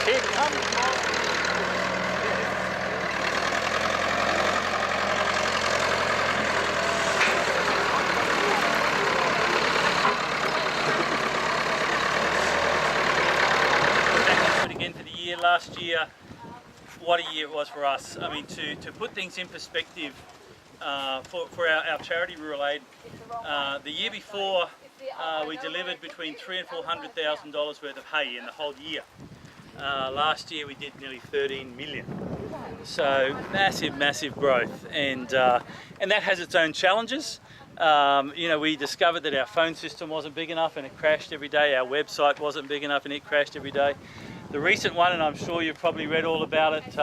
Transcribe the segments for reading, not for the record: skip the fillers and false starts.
Here it comes. Again for the year. Last year, what a year it was for us. I mean, to put things in perspective, for our charity Rural Aid, the year before we delivered between $300,000 and $400,000 worth of hay in the whole year. Last year we did nearly 13 million. So massive growth, and that has its own challenges. We discovered that our phone system wasn't big enough and it crashed every day. Our website wasn't big enough and it crashed every day. The recent one, and I'm sure you've probably read all about it,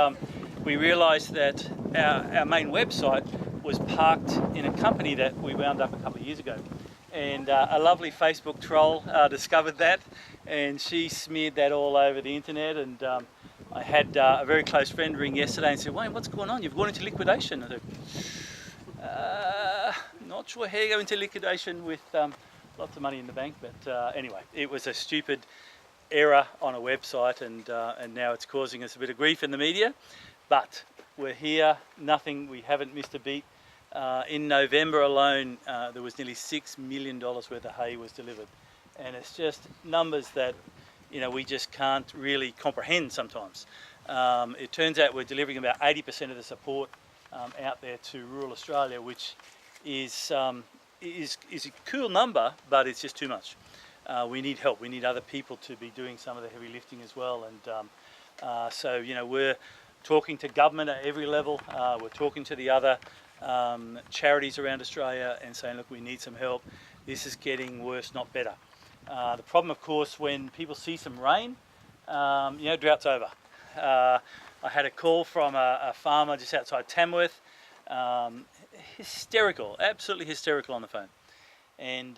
we realised that our main website was parked in a company that we wound up a couple of years ago. And a lovely Facebook troll discovered that, and she smeared that all over the internet. And I had a very close friend ring yesterday and said, "Wayne, what's going on? You've gone into liquidation." I said, not sure how you go into liquidation with lots of money in the bank, but anyway, it was a stupid error on a website, and now it's causing us a bit of grief in the media. But we're here, we haven't missed a beat. In November alone, there was nearly $6 million worth of hay was delivered, and it's just numbers that we just can't really comprehend sometimes. It turns out we're delivering about 80% of the support out there to rural Australia, which is a cool number, but it's just too much. We need help. We need other people to be doing some of the heavy lifting as well, and so we're talking to government at every level. We're talking to the other charities around Australia and saying, look, we need some help. This is getting worse, not better. The problem, of course, when people see some rain, drought's over. I had a call from a farmer just outside Tamworth, hysterical, absolutely hysterical on the phone. And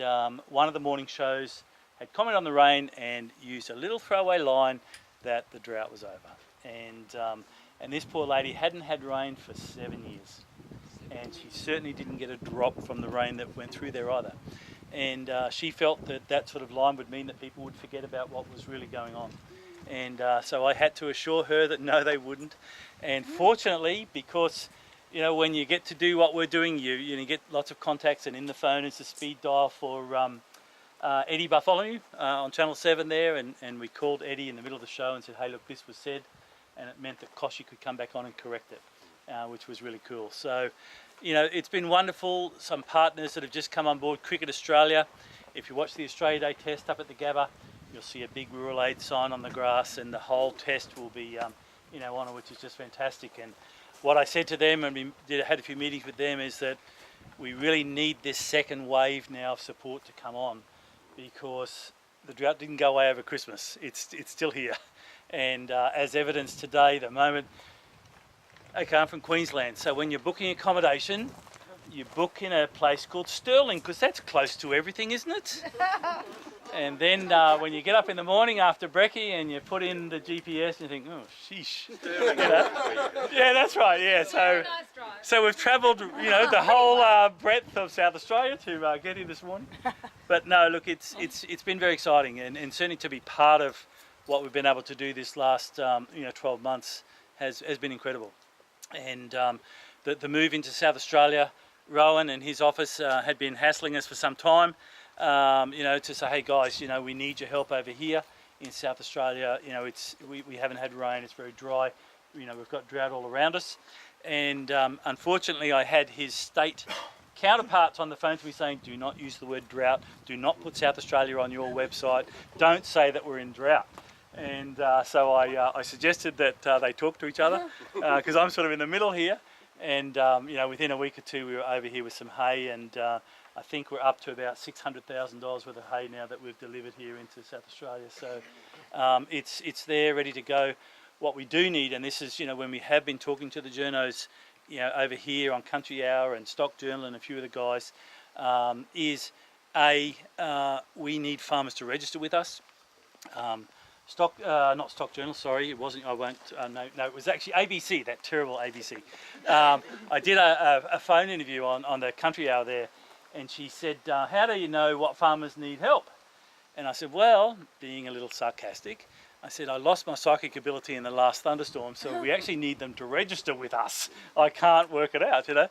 one of the morning shows had commented on the rain and used a little throwaway line that the drought was over. And this poor lady hadn't had rain for 7 years. And she certainly didn't get a drop from the rain that went through there either. And she felt that sort of line would mean that people would forget about what was really going on. And so I had to assure her that no, they wouldn't. And fortunately, because when you get to do what we're doing, you get lots of contacts, and in the phone is the speed dial for Eddie Bartholomew on Channel 7 there, and we called Eddie in the middle of the show and said, hey, look, this was said, and it meant that Koshy could come back on and correct it. Which was really cool. So, it's been wonderful. Some partners that have just come on board. Cricket Australia. If you watch the Australia Day test up at the Gabba, you'll see a big Rural Aid sign on the grass, and the whole test will be, on it, which is just fantastic. And what I said to them, and we had a few meetings with them, is that we really need this second wave now of support to come on, because the drought didn't go away over Christmas. It's still here, and as evidenced today, the moment. Okay, I'm from Queensland, so when you're booking accommodation, you book in a place called Stirling, because that's close to everything, isn't it? And then when you get up in the morning after brekkie and you put in the GPS and you think, oh, sheesh. Yeah, that's right, yeah. So we've travelled, the whole breadth of South Australia to get here this morning. But no, look, it's been very exciting, and certainly to be part of what we've been able to do this last 12 months has been incredible. And the move into South Australia, Rowan and his office had been hassling us for some time, to say, hey guys, we need your help over here in South Australia. We haven't had rain, it's very dry, we've got drought all around us. And unfortunately I had his state counterparts on the phone to me saying, do not use the word drought, do not put South Australia on your website, don't say that we're in drought. And so I suggested that they talk to each other, because I'm sort of in the middle here. And within a week or two we were over here with some hay, and I think we're up to about $600,000 worth of hay now that we've delivered here into South Australia. So it's there, ready to go. What we do need, and this is when we have been talking to the journos over here on Country Hour and Stock Journal and a few of the guys, is we need farmers to register with us. Not Stock Journal, sorry, it wasn't, I won't, no, it was actually ABC, that terrible ABC. I did a phone interview on the Country Hour there, and she said, how do you know what farmers need help? And I said, well, being a little sarcastic, I said, I lost my psychic ability in the last thunderstorm, so we actually need them to register with us. I can't work it out, you know.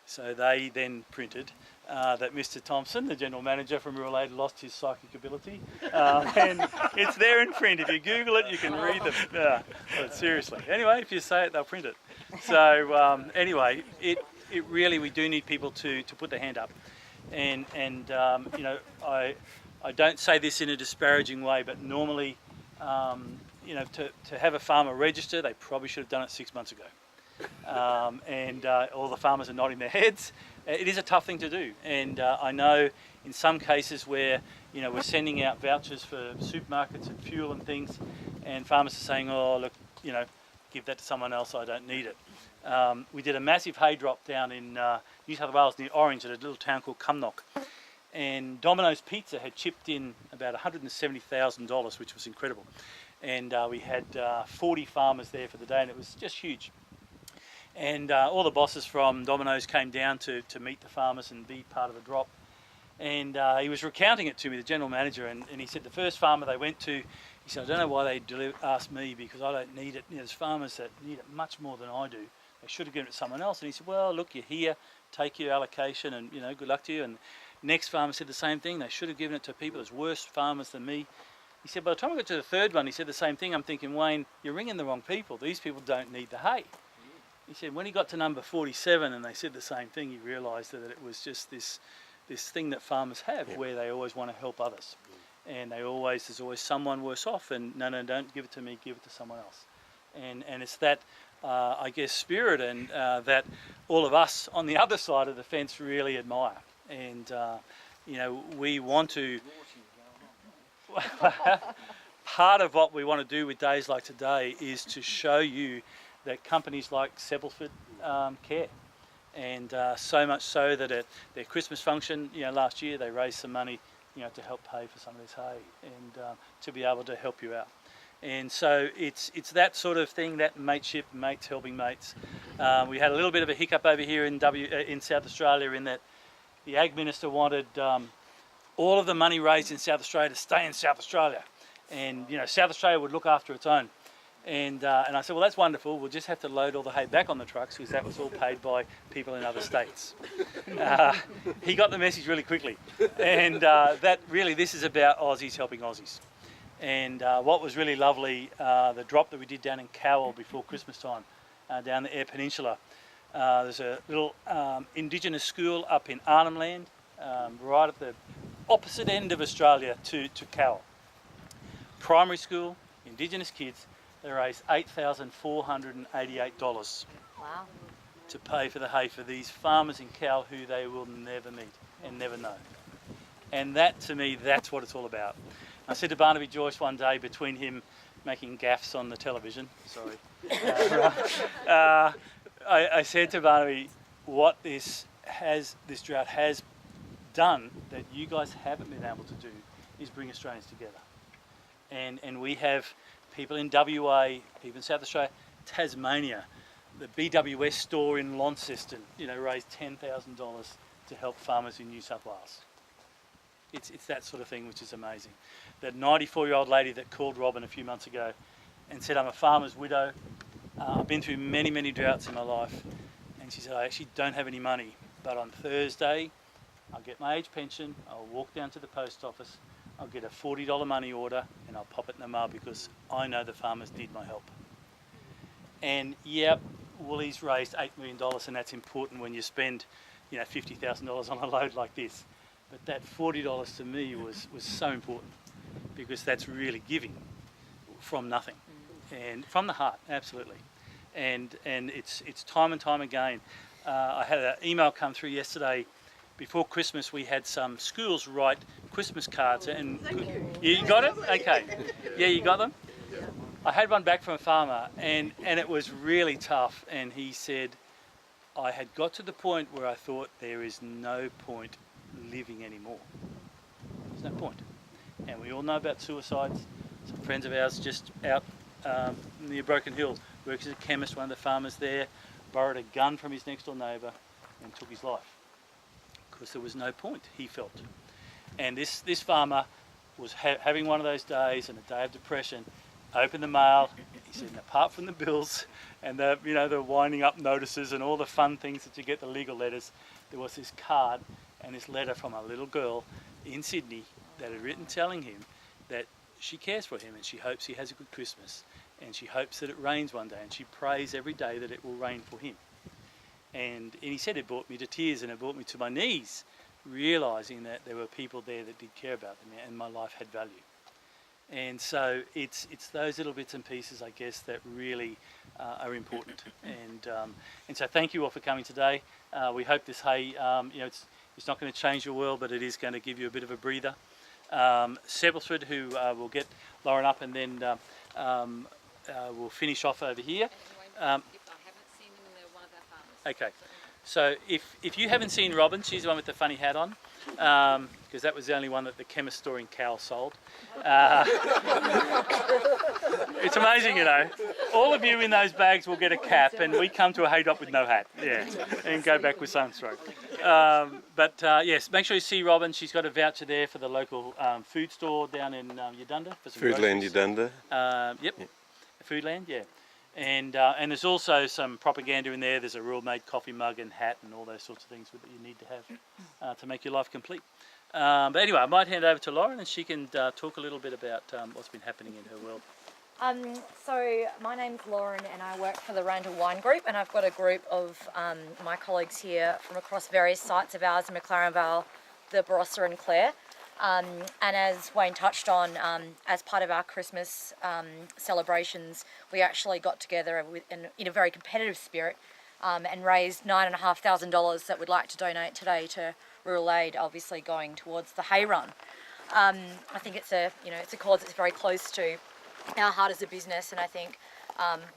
So they then printed that Mr. Thompson, the general manager from Rural Aid, lost his psychic ability. And it's there in print. If you Google it, you can read them. But seriously. Anyway, if you say it, they'll print it. So anyway, it really, we do need people to put their hand up. And you know, I don't say this in a disparaging way, but normally, you know, to have a farmer register, they probably should have done it 6 months ago. And all the farmers are nodding their heads. It is a tough thing to do, and I know in some cases where, you know, we're sending out vouchers for supermarkets and fuel and things, and farmers are saying, oh look, you know, give that to someone else, I don't need it. We did a massive hay drop down in New South Wales near Orange at a little town called Cumnock, and Domino's Pizza had chipped in about $170,000, which was incredible, and we had 40 farmers there for the day, and it was just huge. And all the bosses from Domino's came down to meet the farmers and be part of the drop. And he was recounting it to me, the general manager, and he said the first farmer they went to, he said, I don't know why they asked me, because I don't need it. You know, there's farmers that need it much more than I do. They should have given it to someone else. And he said, well, look, you're here, take your allocation, and, you know, good luck to you. And next farmer said the same thing. They should have given it to people as worse farmers than me. He said, by the time I got to the third one, he said the same thing. I'm thinking, Wayne, you're ringing the wrong people. These people don't need the hay. He said when he got to number 47 and they said the same thing, he realised that it was just this thing that farmers have, where they always want to help others, and there's always someone worse off, and no, don't give it to me, give it to someone else, and it's that I guess spirit and that all of us on the other side of the fence really admire, and you know, we want to. Part of what we want to do with days like today is to show you that companies like Sepulford care, and so much so that at their Christmas function, you know, last year they raised some money, you know, to help pay for some of this hay and to be able to help you out. And so it's that sort of thing, that mateship, mates helping mates. We had a little bit of a hiccup over here in South Australia, in that the Ag Minister wanted all of the money raised in South Australia to stay in South Australia, and you know, South Australia would look after its own. And I said, well, that's wonderful. We'll just have to load all the hay back on the trucks, because that was all paid by people in other states. He got the message really quickly. And that really, this is about Aussies helping Aussies. And what was really lovely, the drop that we did down in Cowell before Christmas time, down the Eyre Peninsula. There's a little Indigenous school up in Arnhem Land, right at the opposite end of Australia to Cowell. Primary school, Indigenous kids. They raised $8,488 Wow. to pay for the hay for these farmers in Cowell who they will never meet and never know. And that, to me, that's what it's all about. I said to Barnaby Joyce one day, between him making gaffes on the television, sorry, I said to Barnaby, what this drought has done that you guys haven't been able to do is bring Australians together. And we have people in WA, people in South Australia, Tasmania, the BWS store in Launceston, you know, raised $10,000 to help farmers in New South Wales. It's that sort of thing which is amazing. That 94-year-old lady that called Robin a few months ago and said, I'm a farmer's widow, I've been through many, many droughts in my life, and she said, I actually don't have any money, but on Thursday I'll get my age pension, I'll walk down to the post office, I'll get a $40 money order, and I'll pop it in the mail because I know the farmers need my help. And yeah, Woolies raised $8 million, and that's important when you spend, you know, $50,000 on a load like this. But that $40 to me was so important, because that's really giving from nothing and from the heart, absolutely. And it's time and time again. I had an email come through yesterday. Before Christmas, we had some schools write Christmas cards, and you got it? Okay, yeah, you got them. I had one back from a farmer, and it was really tough. And he said, I had got to the point where I thought there is no point living anymore. There's no point. And we all know about suicides. Some friends of ours just out near Broken Hill, works as a chemist, one of the farmers there, borrowed a gun from his next door neighbour and took his life, because there was no point, he felt. And this farmer was having one of those days, and a day of depression, opened the mail. He said, and apart from the bills and the, you know, the winding up notices and all the fun things that you get, the legal letters, there was this card and this letter from a little girl in Sydney that had written telling him that she cares for him and she hopes he has a good Christmas and she hopes that it rains one day and she prays every day that it will rain for him. And he said it brought me to tears and it brought me to my knees, realising that there were people there that did care about them and my life had value. And so it's those little bits and pieces, I guess, that really are important. And so thank you all for coming today. We hope this hay, you know, it's not going to change your world, but it is going to give you a bit of a breather. Sebelthred, who will get Lauren up, and then we'll finish off over here. Okay, so if you haven't seen Robin, she's the one with the funny hat on, because that was the only one that the chemist store in Cowell sold. It's amazing, you know. All of you in those bags will get a cap, and we come to a hay drop with no hat, yeah, and go back with sunstroke. Yes, make sure you see Robin. She's got a voucher there for the local food store down in Eudunda. For some Foodland groceries. Eudunda. Yep, Foodland, yeah. And there's also some propaganda in there. There's a Rural Made coffee mug and hat and all those sorts of things that you need to have to make your life complete. But anyway, I might hand over to Lauren and she can talk a little bit about what's been happening in her world. So my name's Lauren and I work for the Randall Wine Group, and I've got a group of my colleagues here from across various sites of ours in McLaren Vale, the Barossa and Clare. And as Wayne touched on, as part of our Christmas celebrations, we actually got together in a very competitive spirit and raised $9,500 that we'd like to donate today to Rural Aid, obviously going towards the hay run. I think it's a cause that's very close to our heart as a business, and I think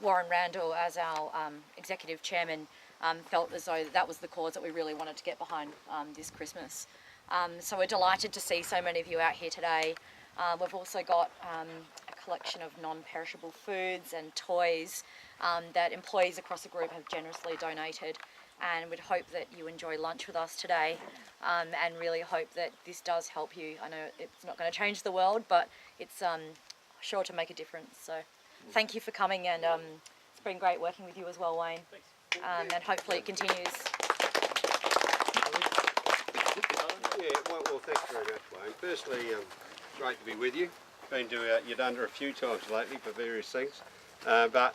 Warren Randall, as our executive chairman, felt as though that was the cause that we really wanted to get behind this Christmas. So we're delighted to see so many of you out here today. We've also got a collection of non-perishable foods and toys that employees across the group have generously donated, and we'd hope that you enjoy lunch with us today and really hope that this does help you. I know it's not going to change the world, but it's sure to make a difference. So thank you for coming, and it's been great working with you as well, Wayne. And hopefully it continues. Yeah, well, thanks very much, Wayne. Firstly, great to be with you. Been to Eudunda a few times lately for various things. But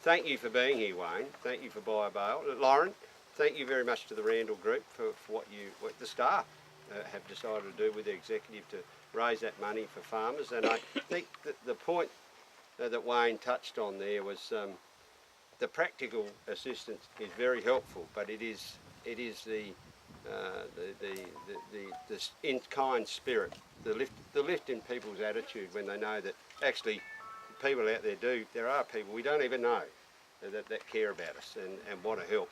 thank you for being here, Wayne. Thank you for Buy a Bale. Lauren, thank you very much to the Randall Group for what the staff have decided to do with the executive to raise that money for farmers. And I think that the point that Wayne touched on there was the practical assistance is very helpful, but it is the in-kind spirit, the lift in people's attitude when they know that actually people out there are people we don't even know that care about us and want to help.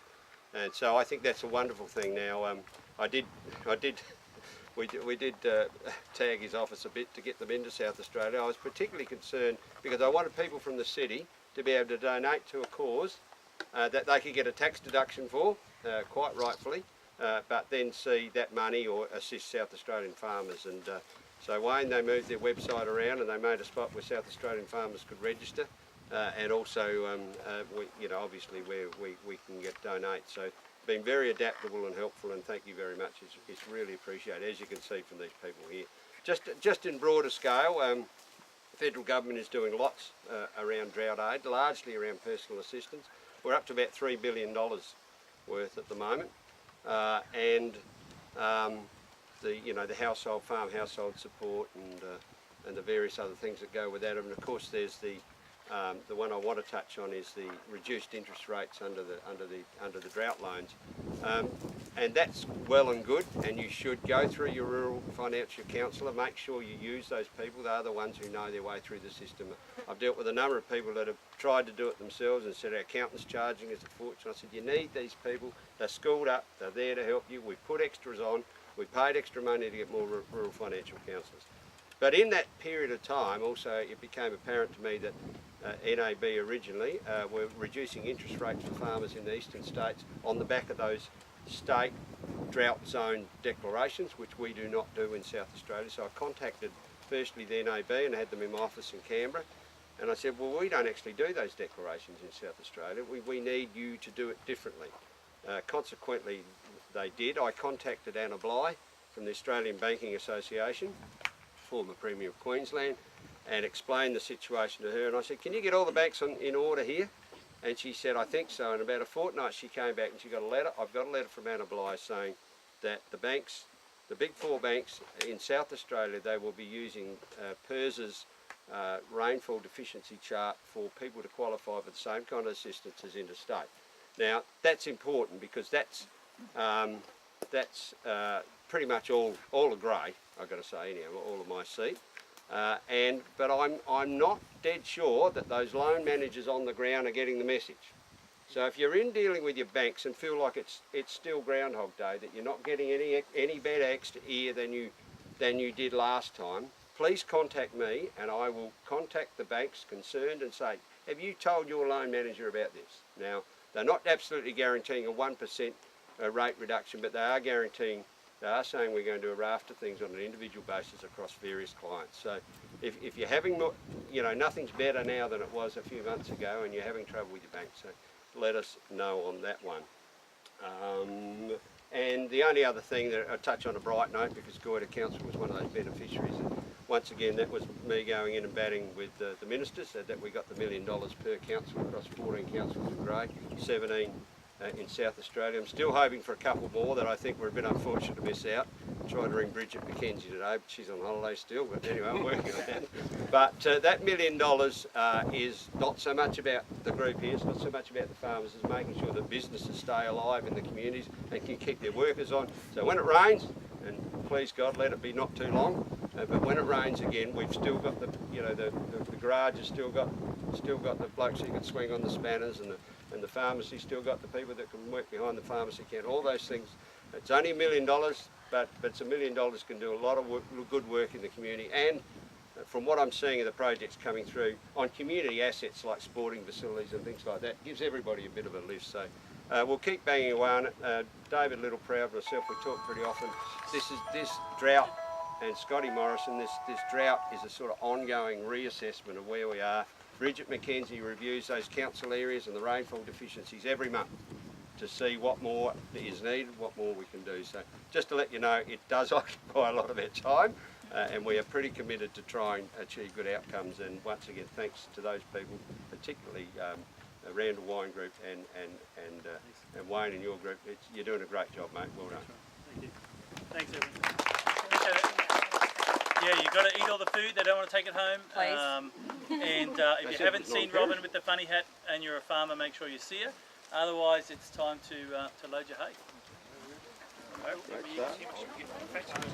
And so I think that's a wonderful thing. Now we did tag his office a bit to get them into South Australia. I was particularly concerned because I wanted people from the city to be able to donate to a cause that they could get a tax deduction for, quite rightfully, but then see that money or assist South Australian farmers. And so Wayne, they moved their website around and they made a spot where South Australian farmers could register, and also obviously where we can donate. So been very adaptable and helpful, and thank you very much. It's really appreciated, as you can see from these people here. Just in broader scale, the federal government is doing lots around drought aid, largely around personal assistance. We're up to about $3 billion worth at the moment, and the farm household support and the various other things that go with that. And of course, there's the one I want to touch on is the reduced interest rates under the drought loans, and that's well and good. And you should go through your rural financial counsellor. Make sure you use those people. They're the ones who know their way through the system. I've dealt with a number of people that have tried to do it themselves and said our accountant's charging us a fortune. I said you need these people. They're schooled up. They're there to help you. We put extras on. We paid extra money to get more rural financial counsellors. But in that period of time, also, it became apparent to me that NAB originally were reducing interest rates for farmers in the eastern states on the back of those state drought zone declarations, which we do not do in South Australia. So I contacted firstly the NAB and had them in my office in Canberra, And I said, well, we don't actually do those declarations in South Australia. We need you to do it differently. Consequently, they did. I contacted Anna Bligh from the Australian Banking Association, former Premier of Queensland, and explained the situation to her. And I said, can you get all the banks in order here? And she said, I think so. And about a fortnight she came back and she got a letter. I've got a letter from Anna Bligh saying that the banks, the big four banks in South Australia, they will be using PIRS's rainfall deficiency chart for people to qualify for the same kind of assistance as interstate. Now that's important because that's pretty much all agree, I've got to say anyhow, all of my seat. But I'm not dead sure that those loan managers on the ground are getting the message. So if you're in dealing with your banks and feel like it's still Groundhog Day, that you're not getting any better extra ear than you did last time, please contact me and I will contact the banks concerned and say, have you told your loan manager about this? Now, they're not absolutely guaranteeing a 1% rate reduction, but they are saying we're going to do a raft of things on an individual basis across various clients. So if you're having, nothing's better now than it was a few months ago and you're having trouble with your bank, so let us know on that one. And the only other thing that I'll touch on a bright note, because Goyder Council was one of those beneficiaries, and once again that was me going in and batting with the minister, so that we got the $1 million per council across 14 councils in Grey, 17 in South Australia. I'm still hoping for a couple more that I think we're a bit unfortunate to miss out. Tried to ring Bridget McKenzie today, but she's on holiday still, but anyway, I'm working on that. But that $1 million is not so much about the group here, it's not so much about the farmers, it's making sure that businesses stay alive in the communities and can keep their workers on. So when it rains, and please God, let it be not too long, but when it rains again, we've still got the garage has still got the blokes who can swing on the spanners, and the pharmacy still got the people that can work behind the pharmacy counter, all those things. It's only $1 million, but it's $1 million can do a lot of good work in the community, and from what I'm seeing of the projects coming through on community assets like sporting facilities and things like that, gives everybody a bit of a lift. So we'll keep banging away on it. David Littleproud, myself, we talk pretty often. This drought, and Scotty Morrison, this drought is a sort of ongoing reassessment of where we are. Bridget McKenzie reviews those council areas and the rainfall deficiencies every month to see what more is needed, what more we can do. So just to let you know, it does occupy a lot of our time, and we are pretty committed to try and achieve good outcomes. And once again, thanks to those people, particularly Randall Wine Group and Wayne and your group. You're doing a great job, mate. Well done. Thank you. Thanks, everyone. Appreciate it. Yeah, you've got to eat all the food. They don't want to take it home. Please. And if you haven't seen Robin with the funny hat and you're a farmer, make sure you see her. Otherwise, it's time to load your hay. Great start.